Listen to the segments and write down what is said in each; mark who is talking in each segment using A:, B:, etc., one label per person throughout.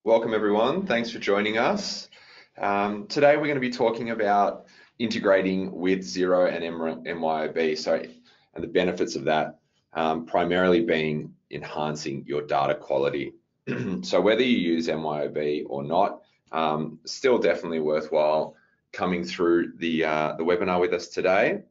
A: Welcome everyone, thanks for joining us. Today we're going to be talking about integrating with Xero and MYOB, and the benefits of that primarily being enhancing your data quality. So whether you use MYOB or not, still definitely worthwhile coming through the webinar with us today.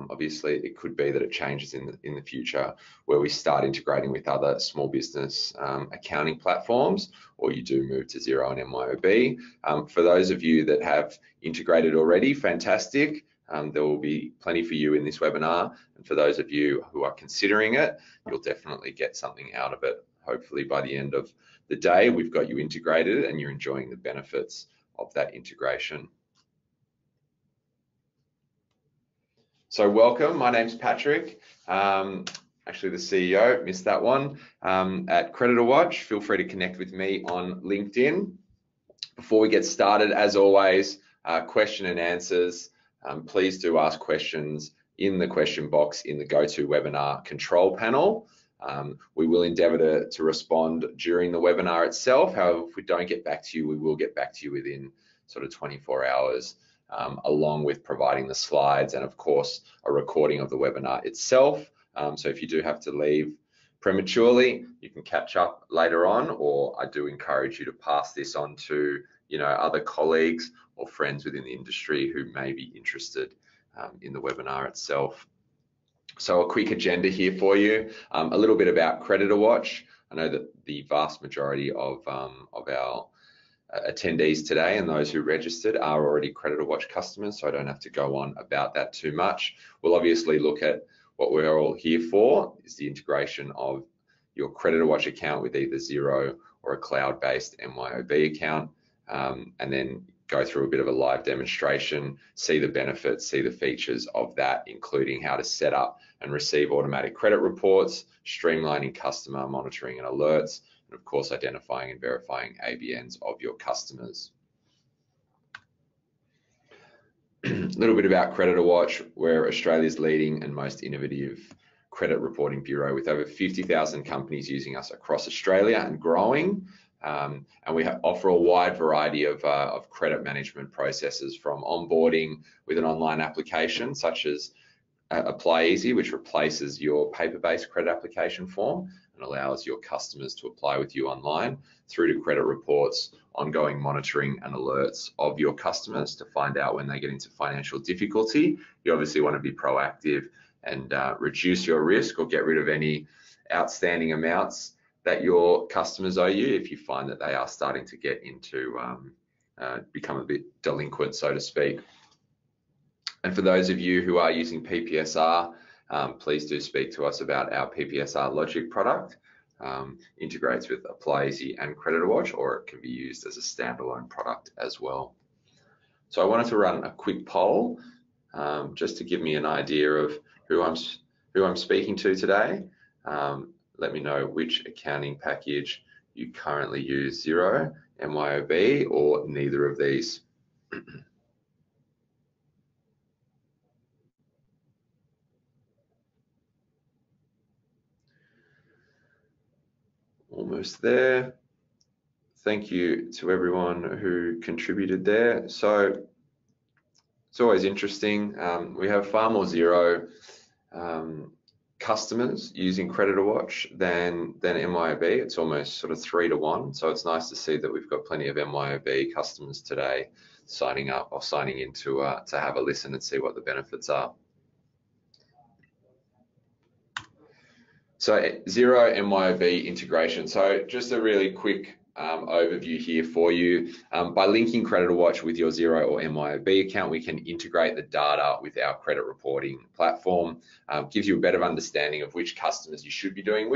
A: Obviously, it could be that it changes in the future where we start integrating with other small business accounting platforms, or you do move to Xero and MYOB. For those of you that have integrated already, fantastic. There will be plenty for you in this webinar. And for those of you who are considering it, you'll definitely get something out of it. Hopefully by the end of the day, we've got you integrated and you're enjoying the benefits of that integration. So welcome, my name's Patrick, actually the CEO, missed that one, at CreditorWatch. Feel free to connect with me on LinkedIn. Before we get started, as always, question and answers. Please do ask questions in the question box in the GoToWebinar control panel. We will endeavour to respond during the webinar itself. However, if we don't get back to you, we will get back to you within sort of 24 hours. Along with providing the slides and of course a recording of the webinar itself. So if you do have to leave prematurely, you can catch up later on, or I do encourage you to pass this on to other colleagues or friends within the industry who may be interested in the webinar itself. So a quick agenda here for you, a little bit about CreditorWatch. I know that the vast majority of our attendees today and those who registered are already CreditorWatch customers, so I don't have to go on about that too much. We'll obviously look at what we're all here for, is the integration of your CreditorWatch account with either Xero or a cloud-based MYOB account, and then go through a bit of a live demonstration, see the benefits, see the features of that, including how to set up and receive automatic credit reports, streamlining customer monitoring and alerts, and of course identifying and verifying ABNs of your customers. A little bit about CreditorWatch. We're Australia's leading and most innovative credit reporting bureau with over 50,000 companies using us across Australia and growing. And we offer a wide variety of credit management processes, from onboarding with an online application such as Apply Easy, which replaces your paper-based credit application form and allows your customers to apply with you online, through to credit reports, ongoing monitoring and alerts of your customers to find out when they get into financial difficulty. You obviously want to be proactive and reduce your risk or get rid of any outstanding amounts that your customers owe you if you find that they are starting to get into become a bit delinquent, so to speak. And for those of you who are using PPSR, please do speak to us about our PPSR Logic product. Integrates with Apply Easy and CreditorWatch, or it can be used as a standalone product as well. So I wanted to run a quick poll just to give me an idea of who I'm speaking to today. Let me know which accounting package you currently use: Xero, MYOB, or neither of these. Almost there. Thank you to everyone who contributed there. So it's always interesting. We have far more Xero customers using CreditorWatch than MYOB. It's almost sort of 3 to 1. So it's nice to see that we've got plenty of MYOB customers today signing up or signing in to have a listen and see what the benefits are. So Xero MYOB integration. So just a really quick overview here for you. By linking CreditorWatch with your Xero or MYOB account, we can integrate the data with our credit reporting platform. Gives you a better understanding of which customers you should be dealing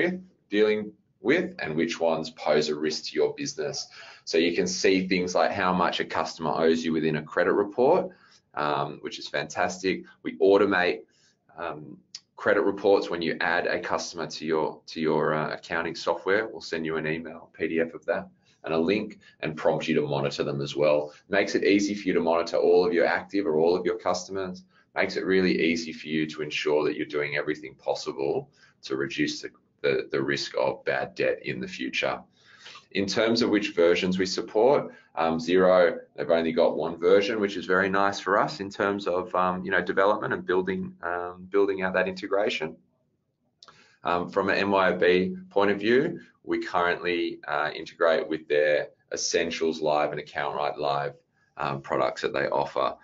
A: with and which ones pose a risk to your business. So you can see things like how much a customer owes you within a credit report, which is fantastic. We automate credit reports when you add a customer to your accounting software. We'll send you an email, PDF of that, and a link, and prompt you to monitor them as well. Makes it easy for you to monitor all of your active or all of your customers. Makes it really easy for you to ensure that you're doing everything possible to reduce the risk of bad debt in the future. In terms of which versions we support, Xero, they've only got one version, which is very nice for us in terms of development and building out that integration. From an MYOB point of view, we currently integrate with their Essentials Live and AccountWrite Live products that they offer.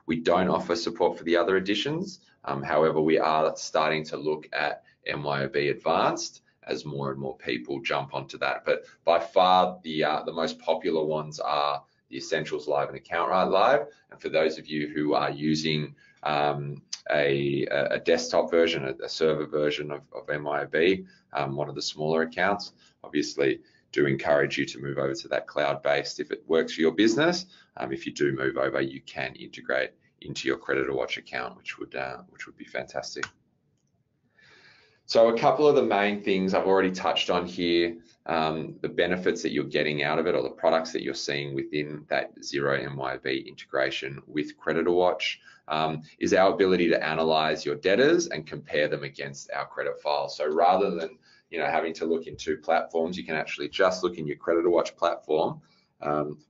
A: We don't offer support for the other editions. However, we are starting to look at MYOB Advanced as more and more people jump onto that. But by far, the most popular ones are the Essentials Live and AccountWrite Live. And for those of you who are using a desktop version, a server version of MYOB, one of the smaller accounts, obviously do encourage you to move over to that cloud-based if it works for your business. If you do move over, you can integrate into your CreditorWatch account, which would be fantastic. So a couple of the main things I've already touched on here, the benefits that you're getting out of it, or the products that you're seeing within that Xero MYOB integration with CreditorWatch, is our ability to analyze your debtors and compare them against our credit file. So rather than having to look in two platforms, you can actually just look in your CreditorWatch platform.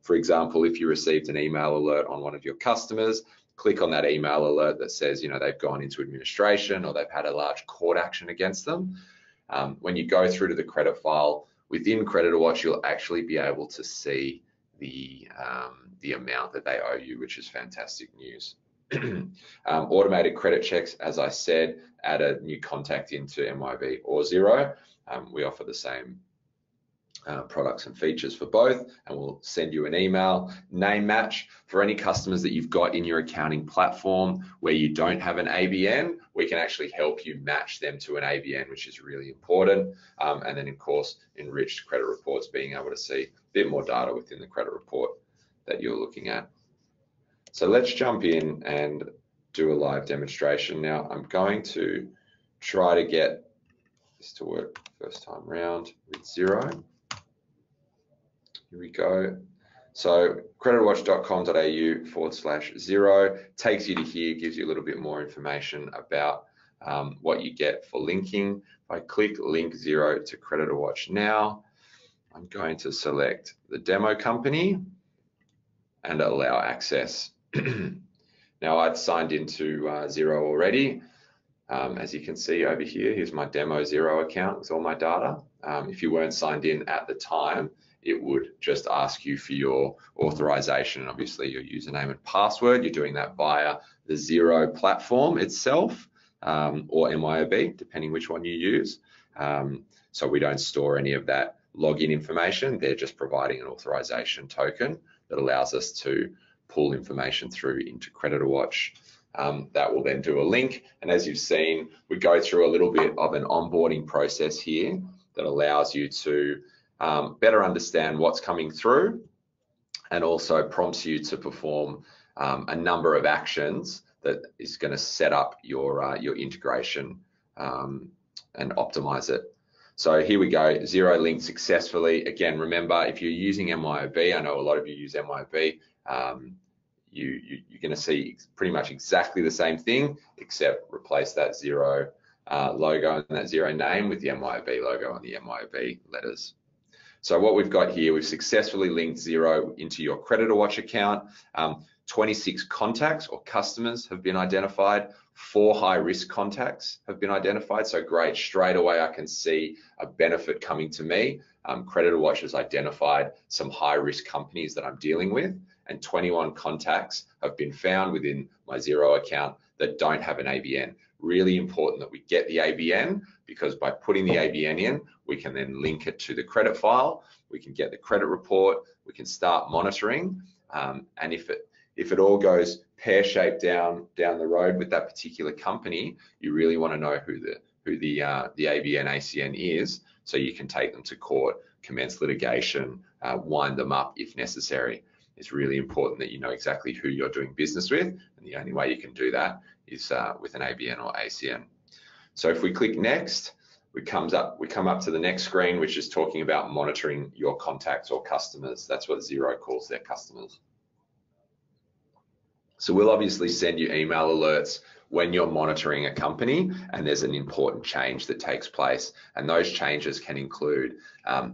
A: For example, if you received an email alert on one of your customers, click on that email alert that says they've gone into administration or they've had a large court action against them. When you go through to the credit file within CreditorWatch, you'll actually be able to see the amount that they owe you, which is fantastic news. Automated credit checks, as I said, add a new contact into MYOB or Xero. We offer the same products and features for both, and we'll send you an email. Name match for any customers that you've got in your accounting platform where you don't have an ABN, we can actually help you match them to an ABN, which is really important. And then of course, enriched credit reports, being able to see a bit more data within the credit report that you're looking at. So let's jump in and do a live demonstration. Now I'm going to try to get this to work first time round with Xero. Here we go. So creditorwatch.com.au/Xero takes you to here, gives you a little bit more information about what you get for linking. If I click link Xero to CreditorWatch now, I'm going to select the demo company and allow access. Now I'd signed into Xero already. As you can see over here, here's my demo Xero account with all my data. If you weren't signed in at the time, it would just ask you for your authorization and obviously your username and password. You're doing that via the Xero platform itself or MYOB, depending which one you use. So we don't store any of that login information. They're just providing an authorization token that allows us to pull information through into CreditorWatch. That will then do a link. And as you've seen, we go through a little bit of an onboarding process here that allows you to better understand what's coming through and also prompts you to perform a number of actions that is going to set up your integration and optimize it. So here we go, Xero linked successfully. Again, remember, if you're using MYOB, I know a lot of you use MYOB, you're going to see pretty much exactly the same thing, except replace that Xero logo and that Xero name with the MYOB logo and the MYOB letters. So what we've got here, we've successfully linked Xero into your CreditorWatch account. 26 contacts or customers have been identified. 4 high-risk contacts have been identified. So great, straight away I can see a benefit coming to me. CreditorWatch has identified some high-risk companies that I'm dealing with, and 21 contacts have been found within my Xero account that don't have an ABN. Really important that we get the ABN, because by putting the ABN in, we can then link it to the credit file, we can get the credit report, we can start monitoring, and if it all goes pear-shaped down the road with that particular company, you really want to know who the ABN ACN is, so you can take them to court, commence litigation, wind them up if necessary. It's really important that you know exactly who you're doing business with, and the only way you can do that is with an ABN or ACN. So if we click next, we come up to the next screen, which is talking about monitoring your contacts or customers. That's what Xero calls their customers. So we'll obviously send you email alerts when you're monitoring a company and there's an important change that takes place. And those changes can include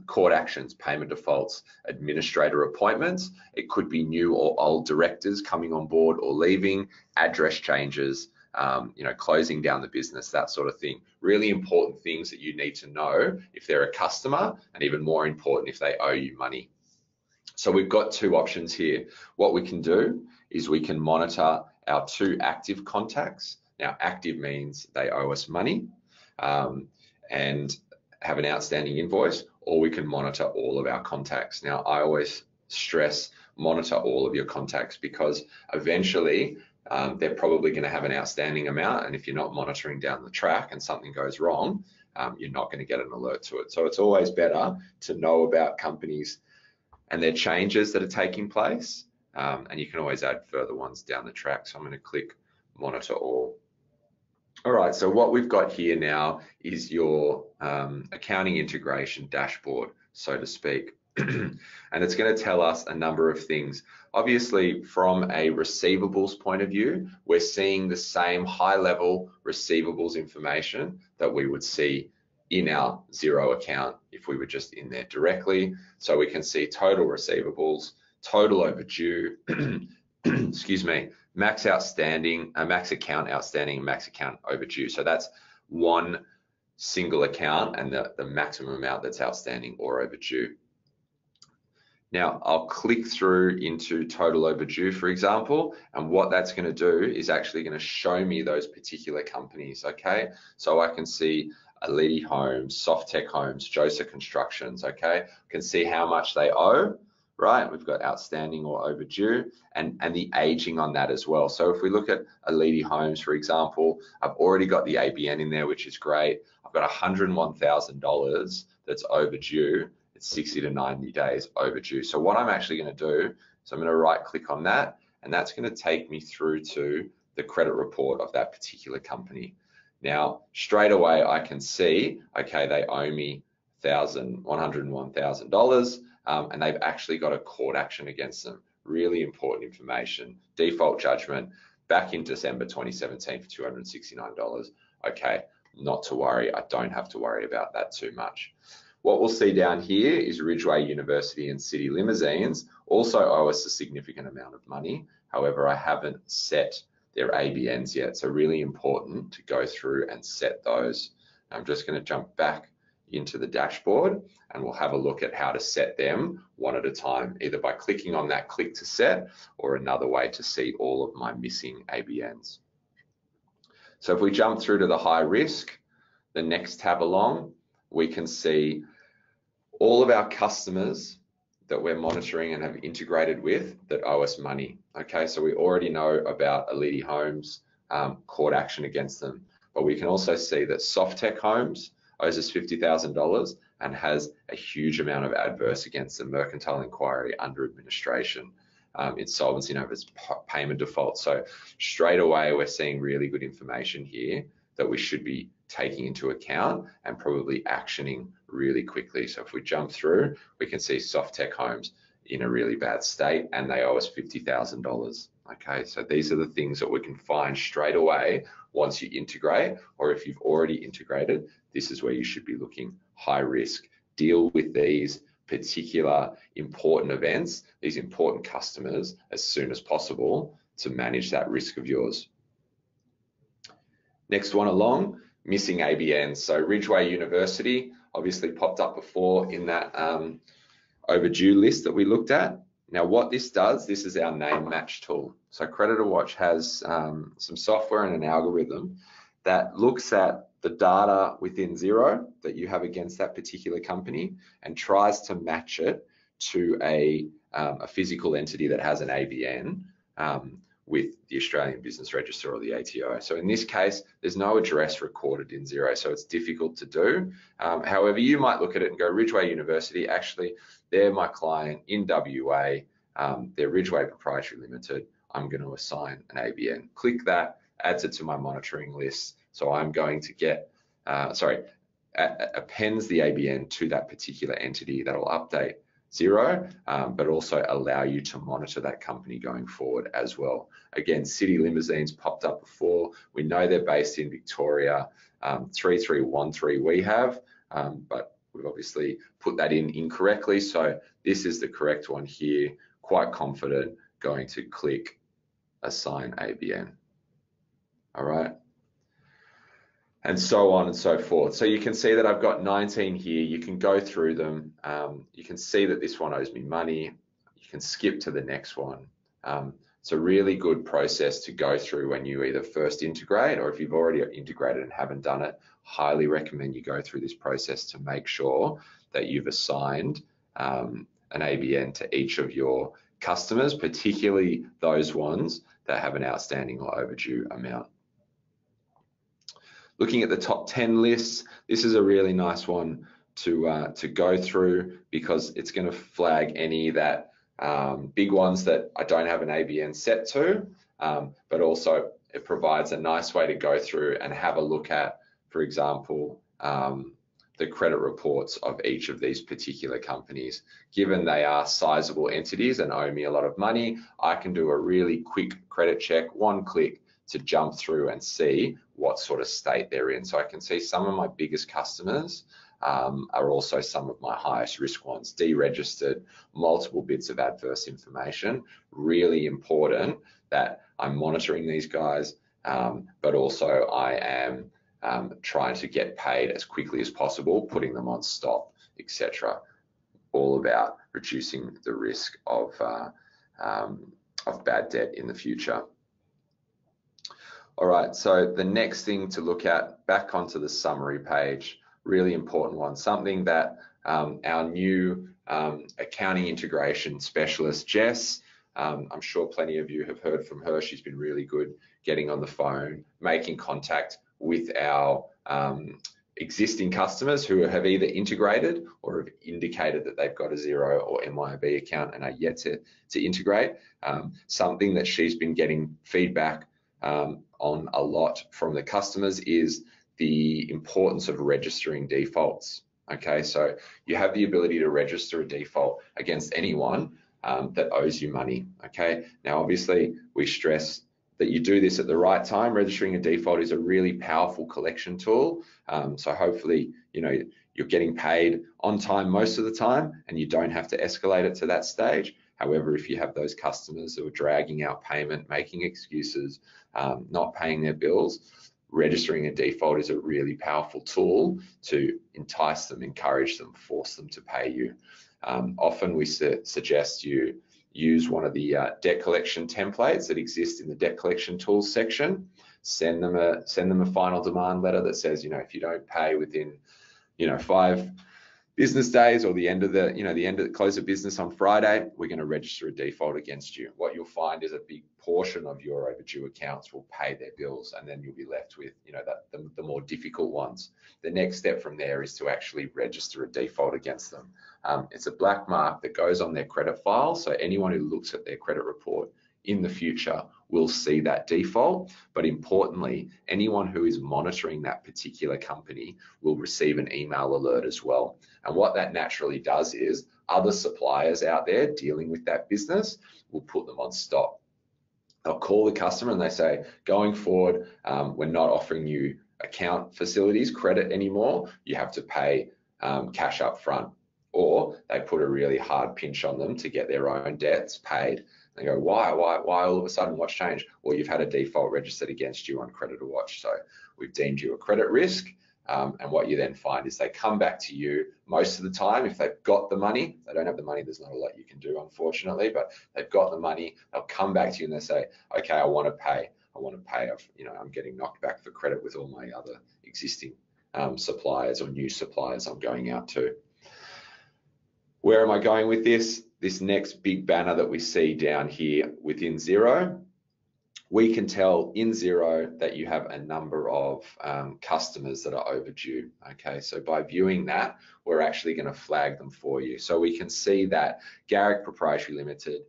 A: court actions, payment defaults, administrator appointments. It could be new or old directors coming on board or leaving, address changes, closing down the business, that sort of thing. Really important things that you need to know if they're a customer, and even more important if they owe you money. So we've got two options here. What we can do is we can monitor our 2 active contacts. Now, active means they owe us money and have an outstanding invoice, or we can monitor all of our contacts. Now, I always stress monitor all of your contacts, because eventually they're probably going to have an outstanding amount, and if you're not monitoring down the track and something goes wrong, you're not going to get an alert to it. So it's always better to know about companies and their changes that are taking place, and you can always add further ones down the track. So I'm going to click monitor all. All right, so what we've got here now is your accounting integration dashboard, so to speak. And it's going to tell us a number of things. Obviously, from a receivables point of view, we're seeing the same high-level receivables information that we would see in our Xero account if we were just in there directly. So we can see total receivables, total overdue, excuse me, max outstanding, max account outstanding, and max account overdue. So that's one single account and the maximum amount that's outstanding or overdue. Now, I'll click through into total overdue, for example, and what that's going to do is actually going to show me those particular companies, okay? So I can see Alidi Homes, Softtech Homes, Joseph Constructions, okay? I can see how much they owe, right? We've got outstanding or overdue, and the aging on that as well. So if we look at Alidi Homes, for example, I've already got the ABN in there, which is great. I've got $101,000 that's overdue. It's 60 to 90 days overdue. So what I'm actually going to do is I'm going to right click on that, and that's going to take me through to the credit report of that particular company. Now, straight away I can see, okay, they owe me $101,000, and they've actually got a court action against them. Really important information. Default judgment back in December 2017 for $269. Okay, not to worry. I don't have to worry about that too much. What we'll see down here is Ridgeway University and City Limousines also owe us a significant amount of money. However, I haven't set their ABNs yet, so really important to go through and set those. I'm just going to jump back into the dashboard and we'll have a look at how to set them one at a time, either by clicking on that click to set or another way to see all of my missing ABNs. So if we jump through to the high risk, the next tab along, we can see all of our customers that we're monitoring and have integrated with that owe us money. Okay, so we already know about Alidi Homes, court action against them, but we can also see that Softtech Homes owes us $50,000 and has a huge amount of adverse against the mercantile inquiry under administration, insolvency notice, payment default. So straight away, we're seeing really good information here that we should be taking into account and probably actioning really quickly. So if we jump through, we can see Softtech Homes in a really bad state and they owe us $50,000. Okay, so these are the things that we can find straight away once you integrate, or if you've already integrated, this is where you should be looking. High risk. Deal with these particular important events, these important customers as soon as possible to manage that risk of yours. Next one along, missing ABNs. So Ridgeway University obviously popped up before in that overdue list that we looked at. Now what this does, this is our name match tool. So CreditorWatch has some software and an algorithm that looks at the data within Xero that you have against that particular company and tries to match it to a physical entity that has an ABN with the Australian Business Register or the ATO. So in this case, there's no address recorded in Xero, so it's difficult to do. However, you might look at it and go, Ridgeway University, actually, they're my client in WA, they're Ridgeway Proprietary Limited, I'm going to assign an ABN. Click that, adds it to my monitoring list. So I'm going to get, appends the ABN to that particular entity. That'll update Xero, but also allow you to monitor that company going forward as well. Again, City Limousines popped up before. We know they're based in Victoria. 3313 we have, but we've obviously put that in incorrectly. So this is the correct one here. Quite confident, going to click assign ABN. All right. And so on and so forth. So you can see that I've got 19 here. You can go through them. You can see that this one owes me money. You can skip to the next one. It's a really good process to go through when you either first integrate, or if you've already integrated and haven't done it, highly recommend you go through this process to make sure that you've assigned an ABN to each of your customers, particularly those ones that have an outstanding or overdue amount. Looking at the top 10 lists, this is a really nice one to go through, because it's going to flag any that big ones that I don't have an ABN set to, but also it provides a nice way to go through and have a look at, for example, the credit reports of each of these particular companies. Given they are sizable entities and owe me a lot of money, I can do a really quick credit check, one click, to jump through and see what sort of state they're in. So I can see some of my biggest customers are also some of my highest risk ones, deregistered, multiple bits of adverse information. Really important that I'm monitoring these guys, but also I am trying to get paid as quickly as possible, putting them on stop, etc. All about reducing the risk of bad debt in the future. All right, so the next thing to look at, back onto the summary page, really important one, something that our new accounting integration specialist, Jess, I'm sure plenty of you have heard from her. She's been really good getting on the phone, making contact with our existing customers who have either integrated or have indicated that they've got a Xero or MYOB account and are yet to integrate. Something that she's been getting feedback on a lot from the customers is the importance of registering defaults. Okay, so you have the ability to register a default against anyone that owes you money. Okay, now obviously we stress that you do this at the right time. Registering a default is a really powerful collection tool. So hopefully, you know, you're getting paid on time most of the time and you don't have to escalate it to that stage. However, if you have those customers who are dragging out payment, making excuses, not paying their bills, registering a default is a really powerful tool to entice them, encourage them, force them to pay you. Often we suggest you use one of the debt collection templates that exist in the debt collection tools section. Send them a final demand letter that says, you know, if you don't pay within, you know, 5 business days or the end of the close of business on Friday, we're going to register a default against you. What you'll find is a big portion of your overdue accounts will pay their bills, and then you'll be left with, you know, the more difficult ones. The next step from there is to actually register a default against them. It's a black mark that goes on their credit file, so anyone who looks at their credit report in the future will see that default. But importantly, anyone who is monitoring that particular company will receive an email alert as well. And what that naturally does is other suppliers out there dealing with that business will put them on stop. They'll call the customer and they say, going forward, we're not offering you account facilities, credit anymore. You have to pay cash up front. Or they put a really hard pinch on them to get their own debts paid. They go, why all of a sudden, what's changed? Well, you've had a default registered against you on CreditorWatch, so we've deemed you a credit risk. And what you then find is they come back to you most of the time if they've got the money. If they don't have the money, there's not a lot you can do, unfortunately, but they've got the money. They'll come back to you and they say, okay, I want to pay. I'm getting knocked back for credit with all my other existing suppliers or new suppliers I'm going out to. Where am I going with this? This next big banner that we see down here within Xero, we can tell in Xero that you have a number of customers that are overdue. Okay, so by viewing that, we're actually going to flag them for you. So we can see that Garrick Proprietary Limited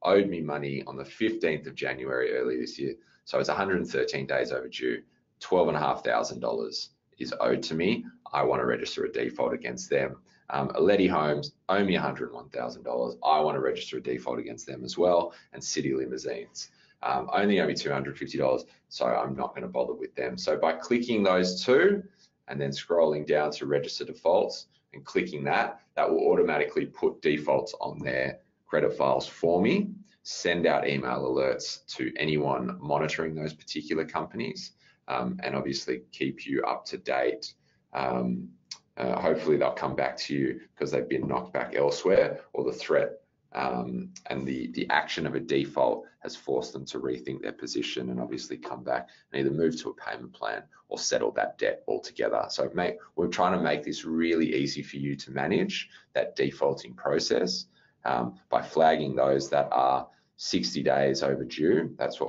A: owed me money on the 15th of January early this year. So it's 113 days overdue. $12,500 is owed to me. I want to register a default against them. Aleti Homes owe me $101,000. I want to register a default against them as well. And City Limousines only owe me $250, so I'm not going to bother with them. So by clicking those two and then scrolling down to register defaults and clicking that, that will automatically put defaults on their credit files for me, send out email alerts to anyone monitoring those particular companies, and obviously keep you up to date. Hopefully they'll come back to you because they've been knocked back elsewhere, or the threat and the action of a default has forced them to rethink their position and obviously come back and either move to a payment plan or settle that debt altogether. So we're trying to make this really easy for you to manage that defaulting process by flagging those that are 60 days overdue. That's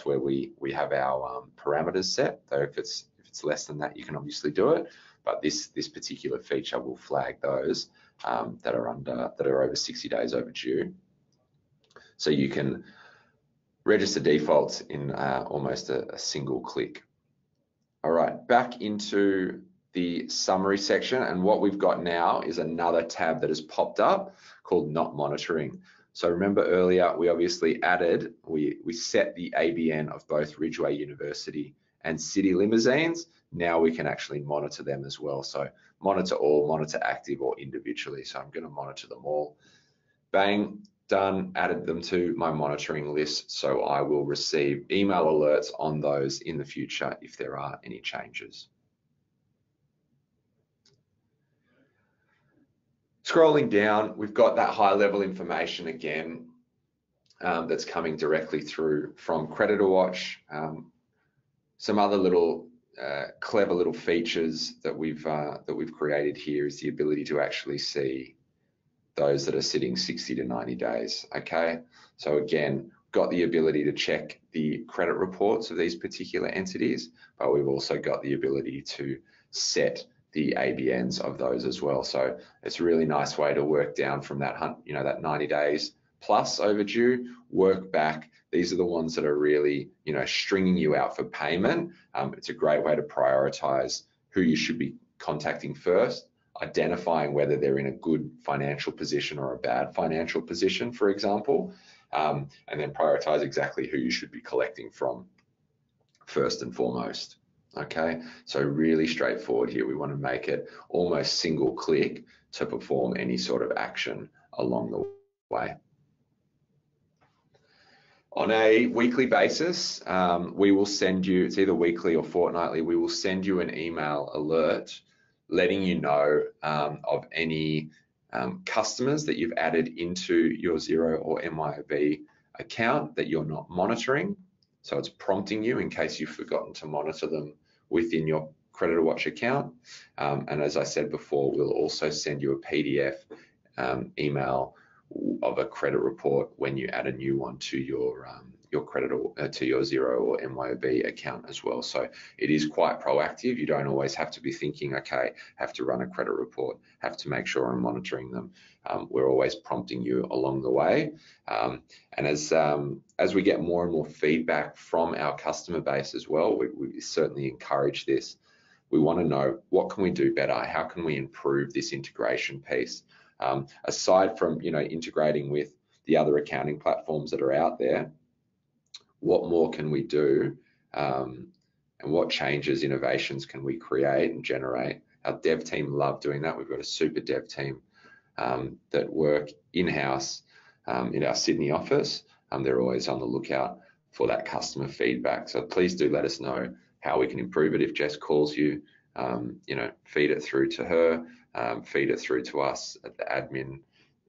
A: where we have our parameters set. Though if it's less than that, you can obviously do it. But this particular feature will flag those that are over 60 days overdue. So you can register defaults in almost a single click. All right, back into the summary section, and what we've got now is another tab that has popped up called Not Monitoring. So remember earlier, we obviously added, we set the ABN of both Ridgeway University and City Limousines. Now we can actually monitor them as well. So monitor all, monitor active or individually. So I'm going to monitor them all. Bang, done, added them to my monitoring list. So I will receive email alerts on those in the future if there are any changes. Scrolling down, we've got that high level information again that's coming directly through from CreditorWatch. Some other little clever little features that we've created here is the ability to actually see those that are sitting 60 to 90 days. Okay, so again, got the ability to check the credit reports of these particular entities, but we've also got the ability to set the ABNs of those as well. So it's a really nice way to work down from that, that 90 days plus overdue, work back. These are the ones that are really, stringing you out for payment. It's a great way to prioritize who you should be contacting first, identifying whether they're in a good financial position or a bad financial position, for example, and then prioritize exactly who you should be collecting from first and foremost. Okay, so really straightforward here. We want to make it almost single click to perform any sort of action along the way. On a weekly basis, we will send you, it's either weekly or fortnightly, we will send you an email alert letting you know of any customers that you've added into your Xero or MYOB account that you're not monitoring. So it's prompting you in case you've forgotten to monitor them within your CreditorWatch account. And as I said before, we'll also send you a PDF email of a credit report when you add a new one to your to your Xero or MYOB account as well. So it is quite proactive. You don't always have to be thinking, okay, have to run a credit report, have to make sure I'm monitoring them. We're always prompting you along the way. And as we get more and more feedback from our customer base as well, we certainly encourage this. We want to know, what can we do better? How can we improve this integration piece? Aside from integrating with the other accounting platforms that are out there, what more can we do, and what changes, innovations can we create and generate? Our dev team love doing that. We've got a super dev team that work in-house in our Sydney office. They're always on the lookout for that customer feedback. So please do let us know how we can improve it. If Jess calls you, feed it through to her, feed it through to us at the admin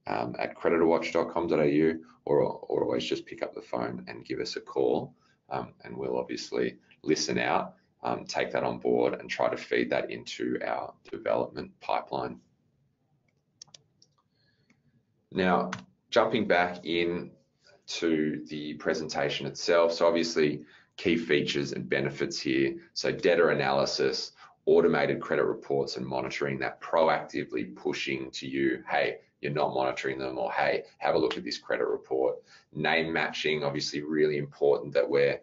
A: at creditorwatch.com.au, or always just pick up the phone and give us a call, and we'll obviously listen out, take that on board and try to feed that into our development pipeline. Now, jumping back in to the presentation itself, so obviously key features and benefits here. So debtor analysis, automated credit reports and monitoring, that proactively pushing to you, hey, you're not monitoring them, or hey, have a look at this credit report. Name matching, obviously really important that we're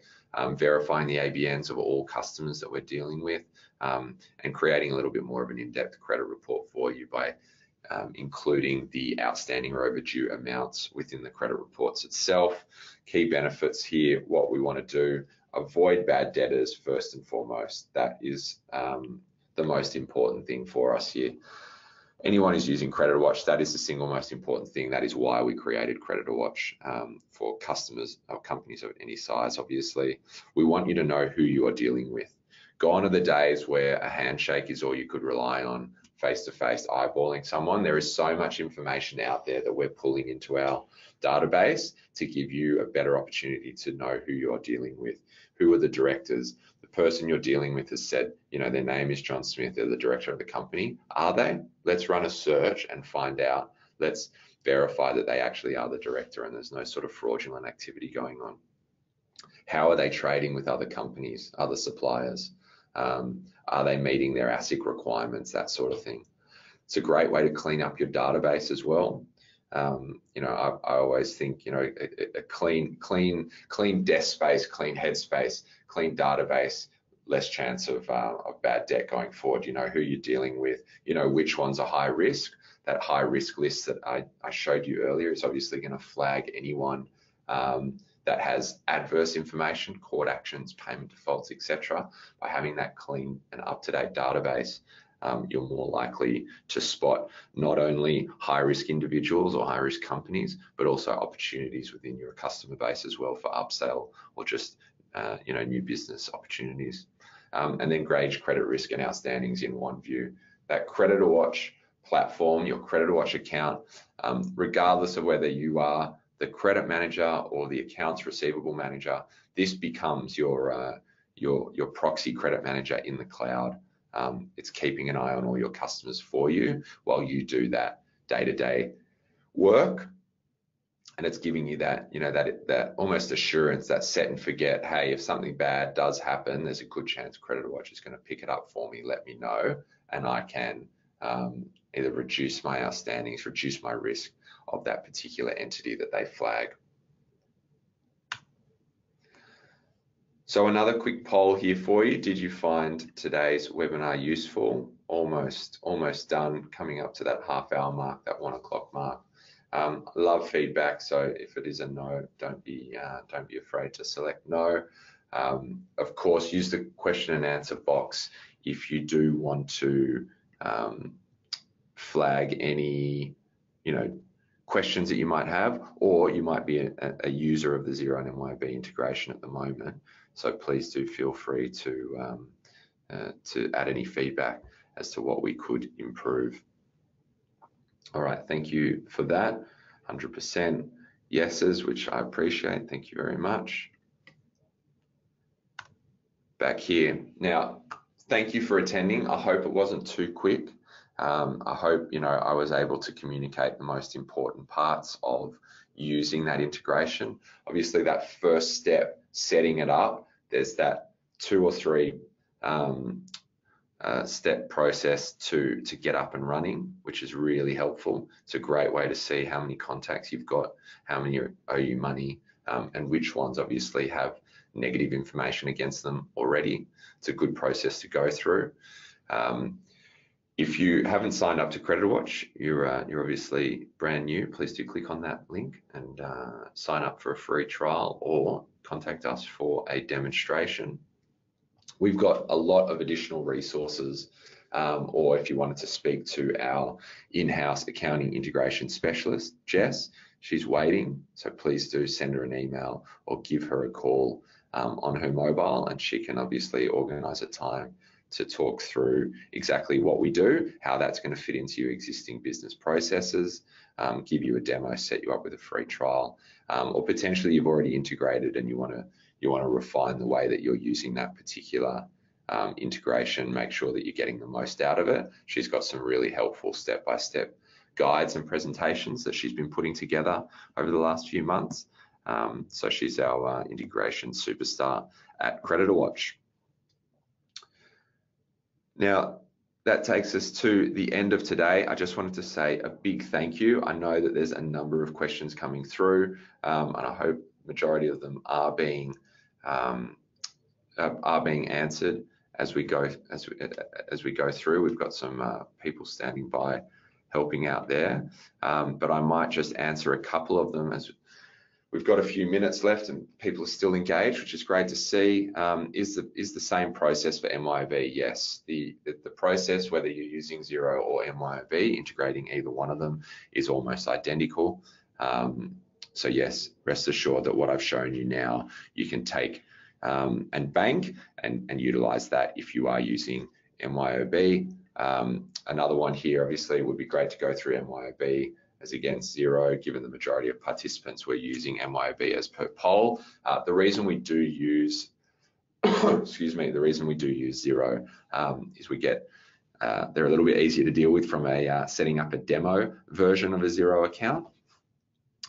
A: verifying the ABNs of all customers that we're dealing with, and creating a little bit more of an in-depth credit report for you by including the outstanding or overdue amounts within the credit reports itself. Key benefits here, what we want to do, avoid bad debtors first and foremost. That is the most important thing for us here. Anyone who's using CreditorWatch, that is the single most important thing. That is why we created CreditorWatch for customers or companies of any size, obviously. We want you to know who you are dealing with. Gone are the days where a handshake is all you could rely on, face-to-face, eyeballing someone. There is so much information out there that we're pulling into our database to give you a better opportunity to know who you're dealing with. Who are the directors? The person you're dealing with has said, you know, their name is John Smith, they're the director of the company. Are they? Let's run a search and find out. Let's verify that they actually are the director and there's no sort of fraudulent activity going on. How are they trading with other companies, other suppliers? Are they meeting their ASIC requirements, that sort of thing? It's a great way to clean up your database as well. You know, I always think, you know, a clean desk space, clean headspace, clean database, less chance of bad debt going forward. You know who you're dealing with, you know which ones are high risk. That high risk list that I showed you earlier is obviously going to flag anyone that has adverse information, court actions, payment defaults, etc. By having that clean and up-to-date database, you're more likely to spot not only high-risk individuals or high-risk companies, but also opportunities within your customer base as well for upsell or just you know, new business opportunities. And then gauge credit risk and outstandings in one view. That CreditorWatch platform, your CreditorWatch account, regardless of whether you are the credit manager or the accounts receivable manager, this becomes your proxy credit manager in the cloud. It's keeping an eye on all your customers for you while you do that day-to-day work, and it's giving you that, you know, that almost assurance, that set and forget. Hey, if something bad does happen, there's a good chance CreditorWatch is going to pick it up for me, let me know, and I can either reduce my outstandings, reduce my risk of that particular entity that they flag. So another quick poll here for you. Did you find today's webinar useful? Almost done, coming up to that half-hour mark, that 1 o'clock mark. Love feedback, so if it is a no, don't be afraid to select no. Of course, use the question and answer box if you do want to flag any, you know, questions that you might have, or you might be a user of the Xero and MYOB integration at the moment. So please do feel free to add any feedback as to what we could improve. All right, thank you for that. 100% yeses, which I appreciate. Thank you very much. Back here. Now, thank you for attending. I hope it wasn't too quick. I hope, you know, I was able to communicate the most important parts of using that integration. Obviously, that first step, setting it up, there's that 2 or 3 step process to get up and running, which is really helpful. It's a great way to see how many contacts you've got, how many owe you money, and which ones obviously have negative information against them already. It's a good process to go through. If you haven't signed up to CreditorWatch, you're obviously brand new, please do click on that link and sign up for a free trial or contact us for a demonstration. We've got a lot of additional resources, or if you wanted to speak to our in-house accounting integration specialist, Jess, she's waiting, so please do send her an email or give her a call on her mobile, and she can obviously organise a time to talk through exactly what we do, how that's going to fit into your existing business processes, give you a demo, set you up with a free trial, or potentially you've already integrated and you want to refine the way that you're using that particular integration, make sure that you're getting the most out of it. She's got some really helpful step-by-step guides and presentations that she's been putting together over the last few months. So she's our integration superstar at CreditorWatch. Now, that takes us to the end of today. I just wanted to say a big thank you. I know that there's a number of questions coming through, and I hope majority of them are being answered as we go through. We've got some people standing by helping out there. But I might just answer a couple of them as we've got a few minutes left and people are still engaged, which is great to see. Is the same process for MYOB? Yes, the process, whether you're using Xero or MYOB, integrating either one of them is almost identical. So yes, rest assured that what I've shown you now, you can take and bank and utilize that if you are using MYOB. Another one here, obviously, it would be great to go through MYOB as against Xero, given the majority of participants were using MYOB as per poll. The reason we do use, excuse me, the reason we do use Xero is we get, they're a little bit easier to deal with from a setting up a demo version of a Xero account.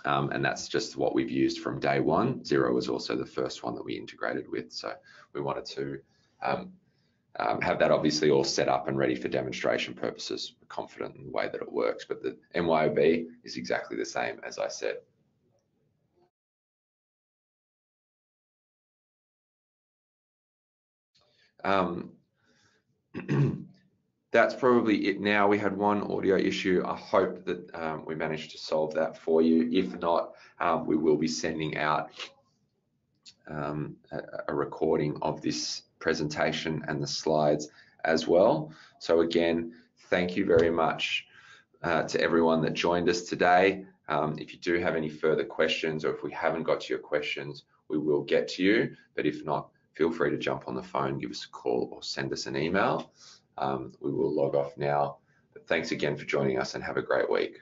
A: And that's just what we've used from day one. Xero was also the first one that we integrated with. So we wanted to have that obviously all set up and ready for demonstration purposes. We're confident in the way that it works, but the MYOB is exactly the same as I said. That's probably it now. We had one audio issue. I hope that we managed to solve that for you. If not, we will be sending out a recording of this presentation and the slides as well. So again, thank you very much to everyone that joined us today. If you do have any further questions, or if we haven't got to your questions, we will get to you. But if not, feel free to jump on the phone, give us a call, or send us an email. We will log off now. But thanks again for joining us and have a great week.